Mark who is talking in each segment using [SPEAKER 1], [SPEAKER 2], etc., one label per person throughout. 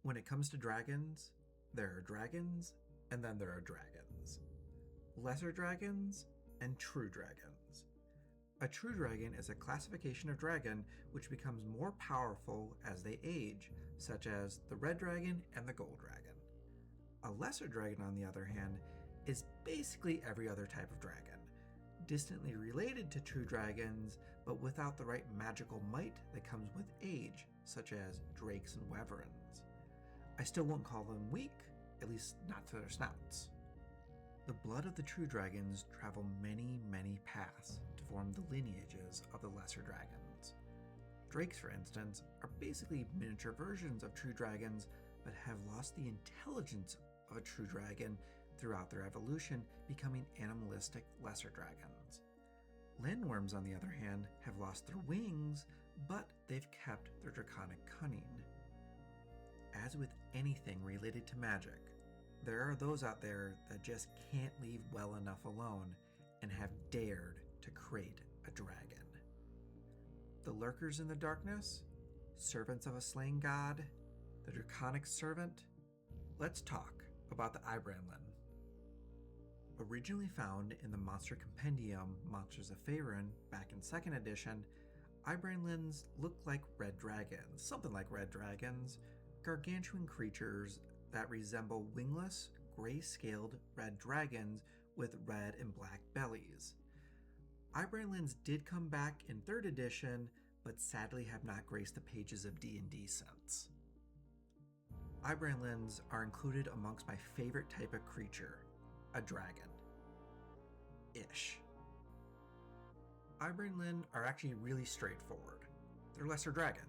[SPEAKER 1] When it comes to dragons, there are dragons, and then there are dragons. Lesser dragons and true dragons. A true dragon is a classification of dragon which becomes more powerful as they age, such as the red dragon and the gold dragon. A lesser dragon, on the other hand, is basically every other type of dragon, distantly related to true dragons, but without the right magical might that comes with age, such as drakes and wyverns. I still won't call them weak, at least not to their snouts. The blood of the true dragons travel many, many paths to form the lineages of the lesser dragons. Drakes, for instance, are basically miniature versions of true dragons, but have lost the intelligence of a true dragon throughout their evolution, becoming animalistic lesser dragons. Landworms, on the other hand, have lost their wings, but they've kept their draconic cunning. As with anything related to magic, there are those out there that just can't leave well enough alone and have dared to create a dragon. The lurkers in the darkness, servants of a slain god, the draconic servant. Let's talk about the Ibrandlin. Originally found in the monster compendium Monsters of Faerun back in 2nd edition, Ibrandlins look like red dragons, something like red dragons, gargantuan creatures that resemble wingless, gray-scaled red dragons with red and black bellies. Ibrandlins did come back in 3rd edition, but sadly have not graced the pages of D&D since. Ibrandlins are included amongst my favorite type of creature, a dragon. Ish. Ibrandlin are actually really straightforward. They're lesser dragons.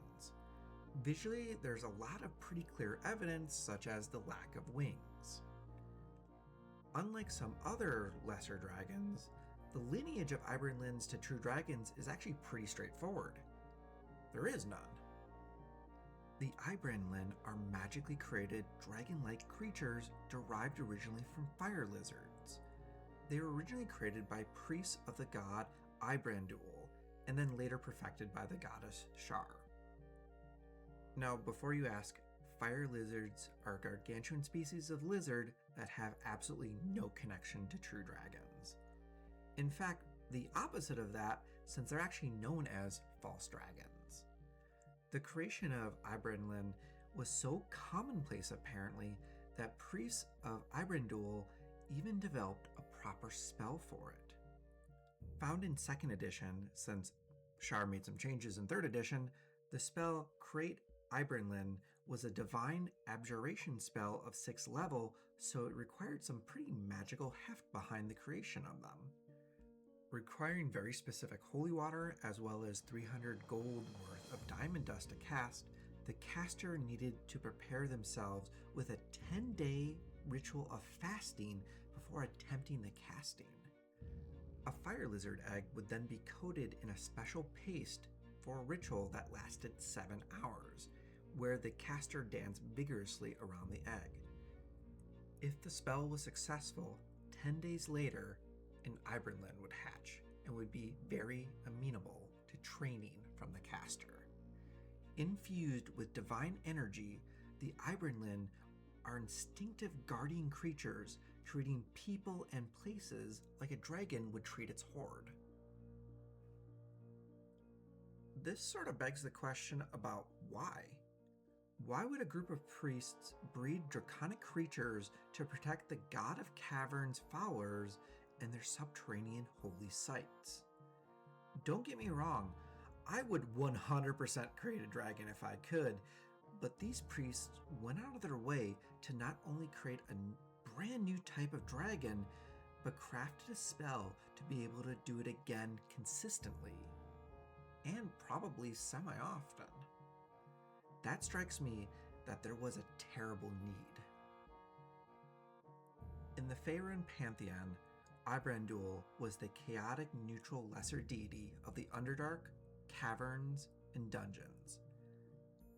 [SPEAKER 1] Visually, there's a lot of pretty clear evidence, such as the lack of wings. Unlike some other lesser dragons, the lineage of Ibrandlins to true dragons is actually pretty straightforward. There is none. The Ibrandlin are magically created dragon-like creatures derived originally from fire lizards. They were originally created by priests of the god Ibrandlin, and then later perfected by the goddess Shar. Now, before you ask, fire lizards are a gargantuan species of lizard that have absolutely no connection to true dragons. In fact, the opposite of that, since they're actually known as false dragons. The creation of Ibrandlin was so commonplace apparently that priests of Ibrandlin even developed a proper spell for it. Found in 2nd edition, since Shar made some changes in 3rd edition, the spell Create Ibrandlin was a divine abjuration spell of 6th level, so it required some pretty magical heft behind the creation of them. Requiring very specific holy water as well as 300 gold worth of diamond dust to cast, the caster needed to prepare themselves with a 10-day ritual of fasting before attempting the casting. A fire lizard egg would then be coated in a special paste for a ritual that lasted 7 hours, where the caster danced vigorously around the egg. If the spell was successful, 10 days later, an Ibrandlin would hatch and would be very amenable to training from the caster. Infused with divine energy, the Ibrandlin are instinctive guardian creatures treating people and places like a dragon would treat its horde. This sort of begs the question about why. Why would a group of priests breed draconic creatures to protect the god of caverns' followers and their subterranean holy sites? Don't get me wrong, I would 100% create a dragon if I could, but these priests went out of their way to not only create a brand new type of dragon, but crafted a spell to be able to do it again consistently, and probably semi-often. That strikes me that there was a terrible need. In the Faerun pantheon, Ibrandlin was the chaotic neutral lesser deity of the Underdark, caverns, and dungeons,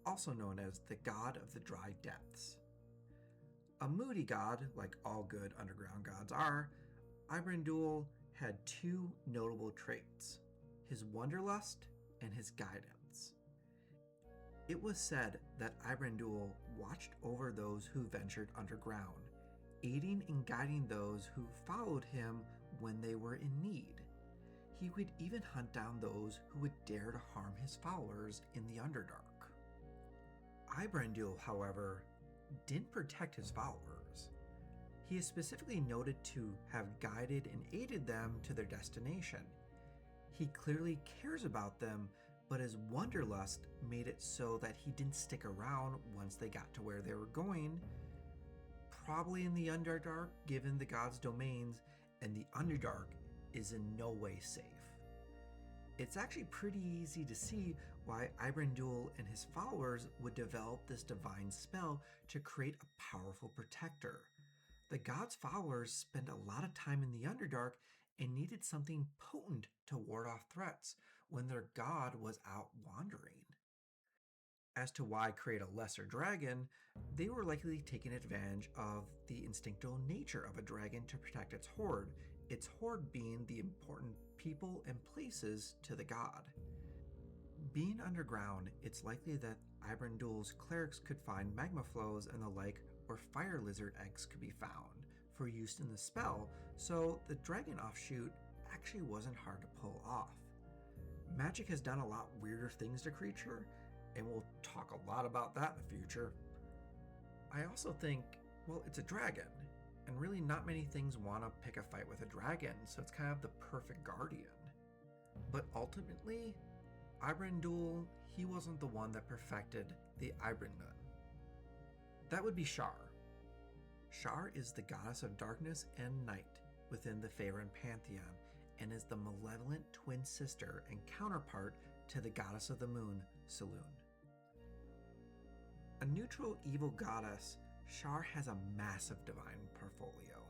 [SPEAKER 1] also known as the god of the dry depths. A moody god, like all good underground gods are, Ibrandlin had 2 notable traits: his wanderlust and his guidance. It was said that Ibrandul watched over those who ventured underground, aiding and guiding those who followed him when they were in need. He would even hunt down those who would dare to harm his followers in the Underdark. Ibrandul, however, didn't protect his followers. He is specifically noted to have guided and aided them to their destination. He clearly cares about them, but his wanderlust made it so that he didn't stick around once they got to where they were going, probably in the Underdark given the gods' domains, and the Underdark is in no way safe. It's actually pretty easy to see why Ibrandul and his followers would develop this divine spell to create a powerful protector. The gods' followers spent a lot of time in the Underdark and needed something potent to ward off threats when their god was out wandering. As to why create a lesser dragon, they were likely taking advantage of the instinctual nature of a dragon to protect its horde being the important people and places to the god. Being underground, it's likely that Ibrandul's clerics could find magma flows and the like, where fire lizard eggs could be found for use in the spell, so the dragon offshoot actually wasn't hard to pull off. Magic has done a lot weirder things to creature, and we'll talk a lot about that in the future. I also think, well, it's a dragon, and really not many things want to pick a fight with a dragon, so it's kind of the perfect guardian. But ultimately, Ibrandul, he wasn't the one that perfected the Ibrandlin. That would be Shar. Shar is the goddess of darkness and night within the Faerun pantheon, and is the malevolent twin sister and counterpart to the goddess of the moon, Selûne. A neutral evil goddess, Shar has a massive divine portfolio.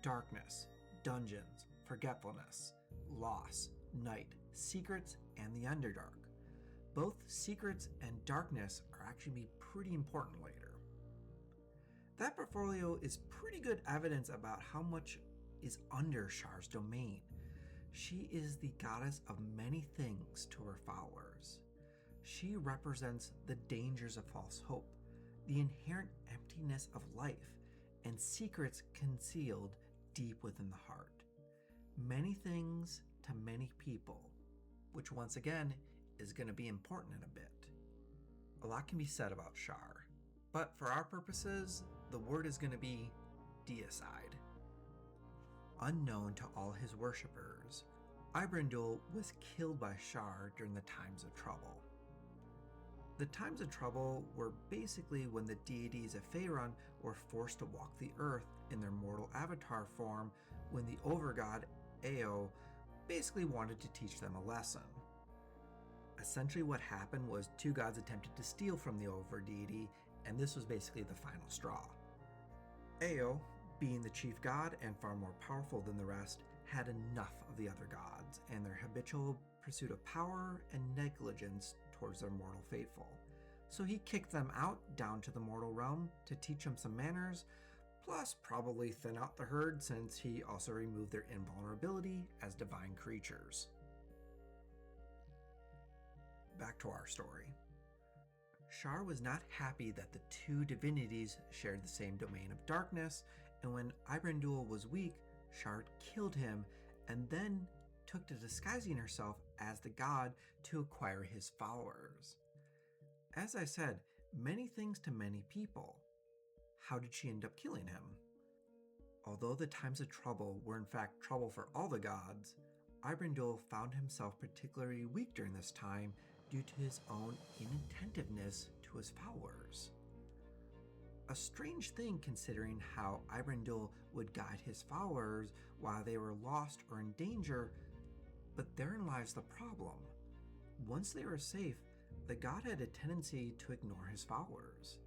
[SPEAKER 1] Darkness, dungeons, forgetfulness, loss, night, secrets, and the Underdark. Both secrets and darkness are actually pretty important later. That portfolio is pretty good evidence about how much is under Shar's domain. She is the goddess of many things to her followers. She represents the dangers of false hope, the inherent emptiness of life, and secrets concealed deep within the heart. Many things to many people, which once again is going to be important in a bit. A lot can be said about Shar, but for our purposes, the word is going to be deicide. Unknown to all his worshippers, Ibrandul was killed by Shar during the Times of Trouble. The Times of Trouble were basically when the deities of Faerun were forced to walk the earth in their mortal avatar form when the overgod Ao basically wanted to teach them a lesson. Essentially what happened was two gods attempted to steal from the overdeity, and this was basically the final straw. Ao, being the chief god and far more powerful than the rest, had enough of the other gods and their habitual pursuit of power and negligence towards their mortal faithful. So he kicked them out down to the mortal realm to teach them some manners, plus probably thin out the herd since he also removed their invulnerability as divine creatures. Back to our story. Shar was not happy that the two divinities shared the same domain of darkness, and when Ibrandul was weak, Shar killed him and then took to disguising herself as the god to acquire his followers. As I said, many things to many people. How did she end up killing him? Although the times of trouble were in fact trouble for all the gods, Ibrandul found himself particularly weak during this time due to his own inattentiveness to his followers. A strange thing considering how Ibrandul would guide his followers while they were lost or in danger, but therein lies the problem. Once they were safe, the god had a tendency to ignore his followers.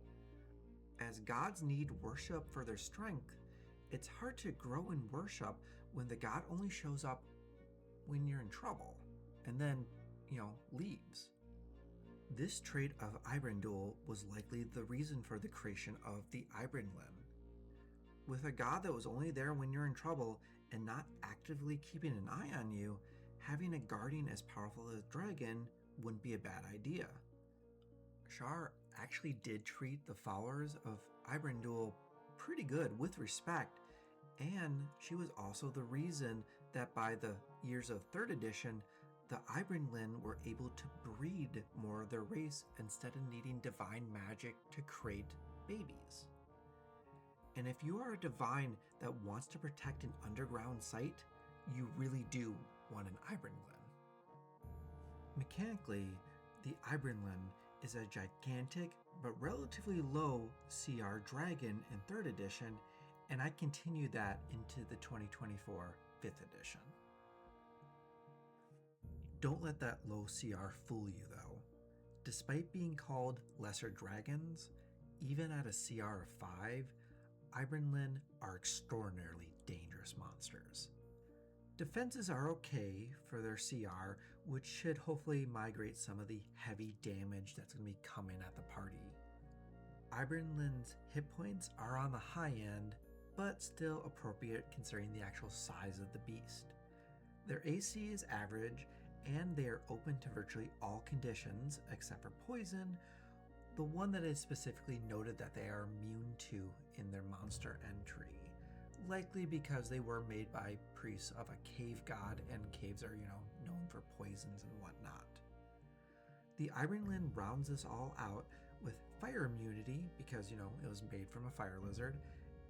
[SPEAKER 1] As gods need worship for their strength, it's hard to grow in worship when the god only shows up when you're in trouble and then, leaves. This trait of Ibrandul was likely the reason for the creation of the Ibrandlin. With a god that was only there when you're in trouble and not actively keeping an eye on you, having a guardian as powerful as a dragon wouldn't be a bad idea. Shar actually did treat the followers of Ibrandlin pretty good with respect, and she was also the reason that by the years of 3rd edition, the Ibrandlin were able to breed more of their race instead of needing divine magic to create babies. And if you are a divine that wants to protect an underground site, you really do want an Ibrandlin. Mechanically, the Ibrandlin is a gigantic but relatively low CR dragon in 3rd edition, and I continue that into the 2024 5th edition. Don't let that low CR fool you though. Despite being called lesser dragons, even at a CR of 5, Ibrandlin are extraordinarily dangerous monsters. Defenses are okay for their CR, which should hopefully migrate some of the heavy damage that's going to be coming at the party. Ibrandlin's hit points are on the high end, but still appropriate considering the actual size of the beast. Their AC is average, and they are open to virtually all conditions except for poison, the one that is specifically noted that they are immune to in their monster entry, likely because they were made by priests of a cave god, and caves are, known for poisons and whatnot. The Ibrandlin rounds this all out with fire immunity because, it was made from a fire lizard,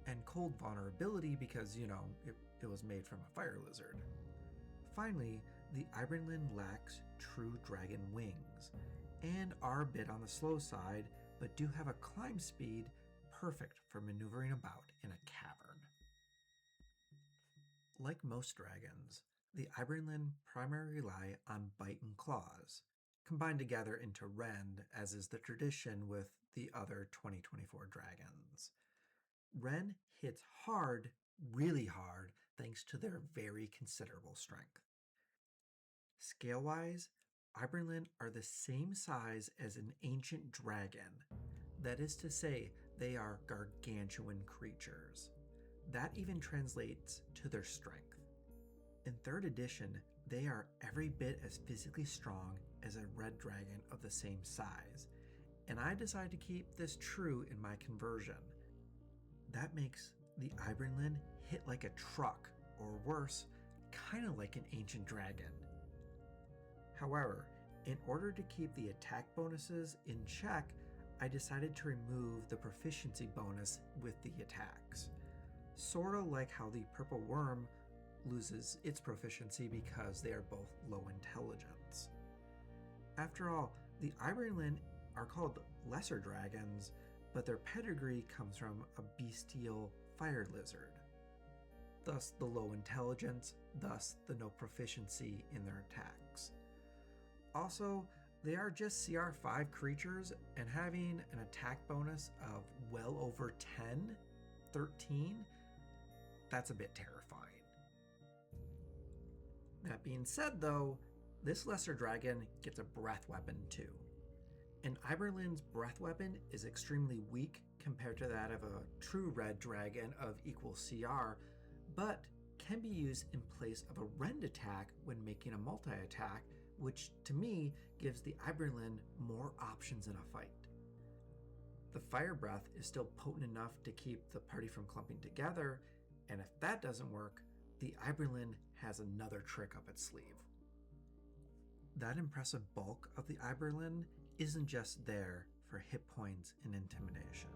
[SPEAKER 1] and cold vulnerability because, it was made from a fire lizard. Finally, the Ibrandlin lacks true dragon wings and are a bit on the slow side, but do have a climb speed perfect for maneuvering about in a cavern. Like most dragons, the Ibrandlin primarily rely on bite and claws, combined together into rend, as is the tradition with the other 2024 dragons. Rend hits hard, really hard, thanks to their very considerable strength. Scale-wise, Ibrandlin are the same size as an ancient dragon. That is to say, they are gargantuan creatures. That even translates to their strength. In 3rd edition, they are every bit as physically strong as a red dragon of the same size, and I decided to keep this true in my conversion. That makes the Ibrandlin hit like a truck, or worse, kind of like an ancient dragon. However, in order to keep the attack bonuses in check, I decided to remove the proficiency bonus with the attacks. Sorta like how the purple worm loses its proficiency because they are both low intelligence. After all, the Ibrandlin are called lesser dragons, but their pedigree comes from a bestial fire lizard. Thus the low intelligence, thus the no proficiency in their attacks. Also, they are just CR5 creatures, and having an attack bonus of well over 10, 13, that's a bit terrifying. That being said though, this lesser dragon gets a breath weapon too. And Ibrandlin's breath weapon is extremely weak compared to that of a true red dragon of equal CR, but can be used in place of a rend attack when making a multi-attack, which to me gives the Ibrandlin more options in a fight. The fire breath is still potent enough to keep the party from clumping together, and if that doesn't work, the Ibrandlin has another trick up its sleeve. That impressive bulk of the Ibrandlin isn't just there for hit points and intimidation.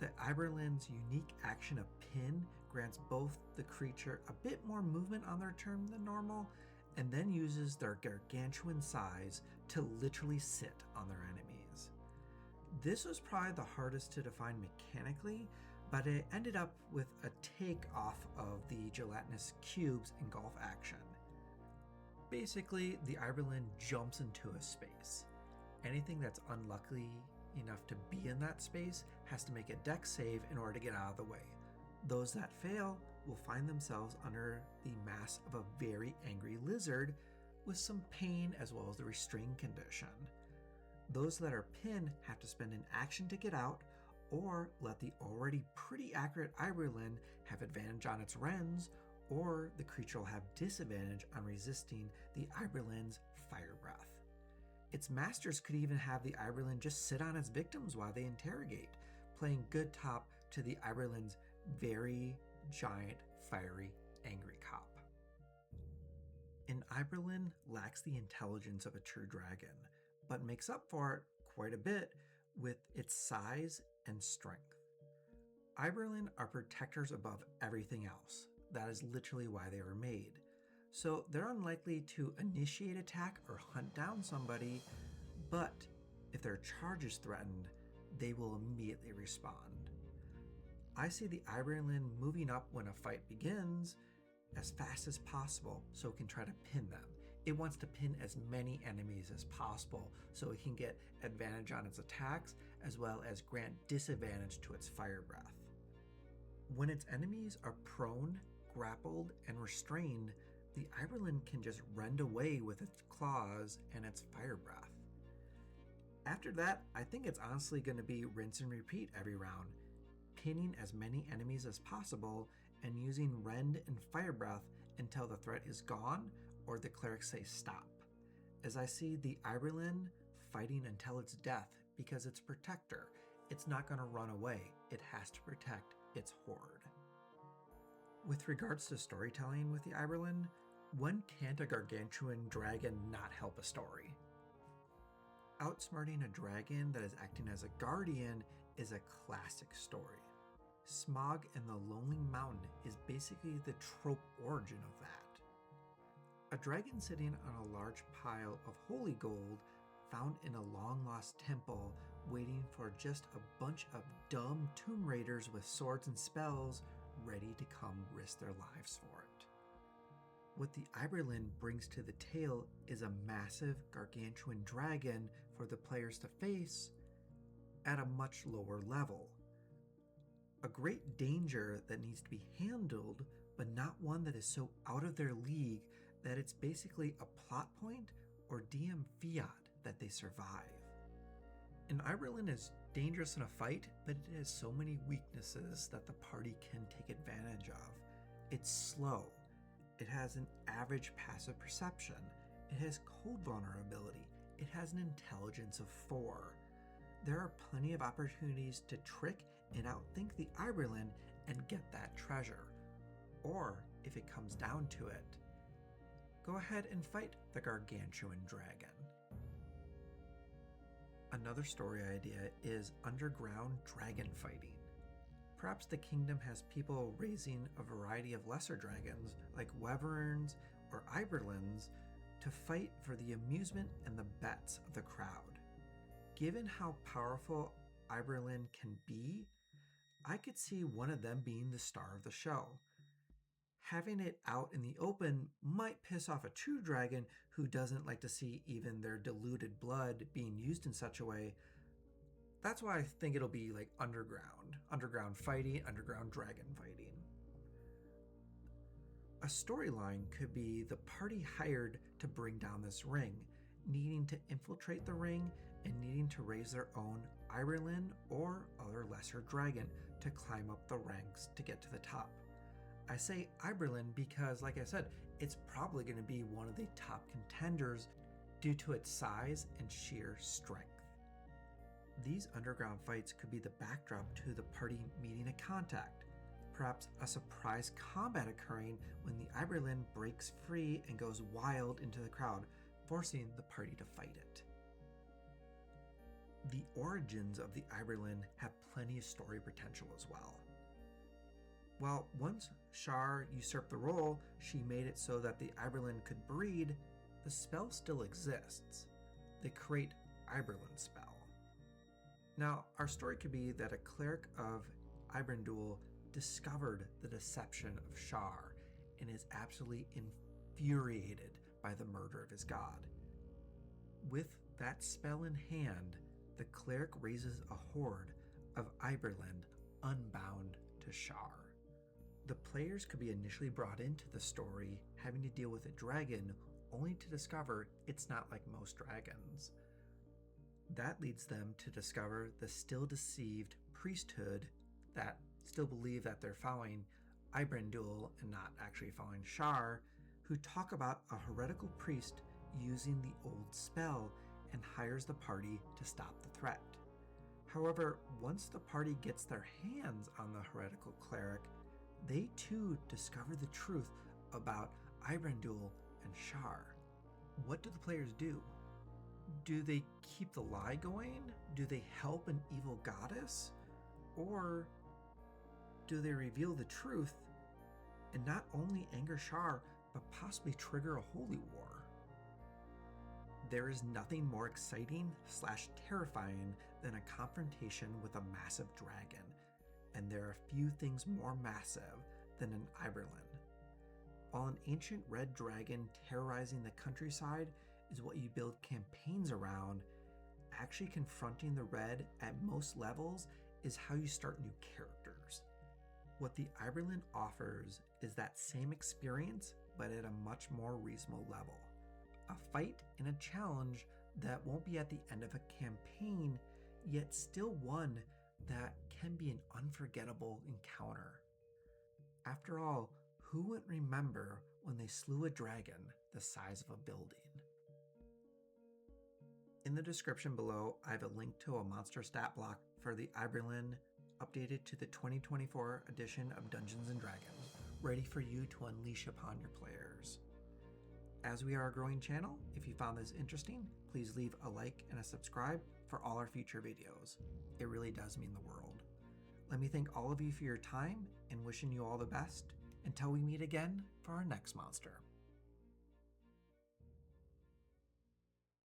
[SPEAKER 1] The Ibrandlin's unique action of pin grants both the creature a bit more movement on their turn than normal, and then uses their gargantuan size to literally sit on their enemies. This was probably the hardest to define mechanically, but it ended up with a take off of the gelatinous cubes engulf action. Basically, the Ibrandlin jumps into a space. Anything that's unlucky enough to be in that space has to make a dex save in order to get out of the way. Those that fail will find themselves under the mass of a very angry lizard with some pain as well as the restrain condition. Those that are pinned have to spend an action to get out, or let the already pretty accurate Ibrandlin have advantage on its rends, or the creature will have disadvantage on resisting the Ibrandlin's fire breath. Its masters could even have the Ibrandlin just sit on its victims while they interrogate, playing good cop to the Ibrandlin's very giant, fiery, angry cop. An Ibrandlin lacks the intelligence of a true dragon, but makes up for it quite a bit with its size and strength. Ibrandlin are protectors above everything else. That is literally why they were made. So they're unlikely to initiate attack or hunt down somebody, but if their charge is threatened, they will immediately respond. I see the Ibrandlin moving up when a fight begins as fast as possible so it can try to pin them. It wants to pin as many enemies as possible so it can get advantage on its attacks as well as grant disadvantage to its fire breath. When its enemies are prone, grappled, and restrained, the Ibrandlin can just rend away with its claws and its fire breath. After that, I think it's honestly going to be rinse and repeat every round, pinning as many enemies as possible and using rend and fire breath until the threat is gone or the clerics say stop. As I see the Ibrandlin fighting until its death because it's a protector. It's not going to run away. It has to protect its horde. With regards to storytelling with the Ibrandlin, when can't a gargantuan dragon not help a story? Outsmarting a dragon that is acting as a guardian is a classic story. Smog and the Lonely Mountain is basically the trope origin of that. A dragon sitting on a large pile of holy gold found in a long-lost temple waiting for just a bunch of dumb tomb raiders with swords and spells ready to come risk their lives for it. What the Ibrandlin brings to the tale is a massive gargantuan dragon for the players to face at a much lower level. A great danger that needs to be handled, but not one that is so out of their league that it's basically a plot point or DM fiat that they survive. An Ibrandlin is dangerous in a fight, but it has so many weaknesses that the party can take advantage of. It's slow. It has an average passive perception. It has cold vulnerability. It has an intelligence of 4. There are plenty of opportunities to trick and outthink the Ibrandlin and get that treasure. Or, if it comes down to it, go ahead and fight the gargantuan dragon. Another story idea is underground dragon fighting. Perhaps the kingdom has people raising a variety of lesser dragons like wyverns or Ibrandlins to fight for the amusement and the bets of the crowd. Given how powerful Ibrandlin can be, I could see one of them being the star of the show. Having it out in the open might piss off a true dragon who doesn't like to see even their diluted blood being used in such a way. That's why I think it'll be like underground fighting, underground dragon fighting. A storyline could be the party hired to bring down this ring, needing to infiltrate the ring and needing to raise their own Ibrandlin or other lesser dragon to climb up the ranks to get to the top. I say Ibrandlin because, like I said, it's probably going to be one of the top contenders due to its size and sheer strength. These underground fights could be the backdrop to the party meeting a contact, perhaps a surprise combat occurring when the Ibrandlin breaks free and goes wild into the crowd, forcing the party to fight it. The origins of the Ibrandlin have plenty of story potential as well. While once Shar usurped the role, she made it so that the Ibrandlin could breed, the spell still exists. The Create Ibrandlin spell. Now, our story could be that a cleric of Ibrandlin discovered the deception of Shar and is absolutely infuriated by the murder of his god. With that spell in hand, the cleric raises a horde of Ibrandlin unbound to Shar. The players could be initially brought into the story having to deal with a dragon only to discover it's not like most dragons. That leads them to discover the still deceived priesthood that still believe that they're following Ibrandlin and not actually following Shar, who talk about a heretical priest using the old spell and hires the party to stop the threat. However, once the party gets their hands on the heretical cleric, they too discover the truth about Ibrandlin and Shar. What do the players do? Do they keep the lie going? Do they help an evil goddess? Or do they reveal the truth and not only anger Shar, but possibly trigger a holy war? There is nothing more exciting / terrifying than a confrontation with a massive dragon, and there are few things more massive than an Ibrandlin. While an ancient red dragon terrorizing the countryside is what you build campaigns around, actually confronting the red at most levels is how you start new characters. What the Ibrandlin offers is that same experience, but at a much more reasonable level. A fight and a challenge that won't be at the end of a campaign, yet still one that can be an unforgettable encounter. After all, who wouldn't remember when they slew a dragon the size of a building? In the description below, I have a link to a monster stat block for the Ibrandlin updated to the 2024 edition of Dungeons & Dragons, ready for you to unleash upon your players. As we are a growing channel, if you found this interesting, please leave a like and a subscribe for all our future videos. It really does mean the world. Let me thank all of you for your time and wishing you all the best until we meet again for our next monster.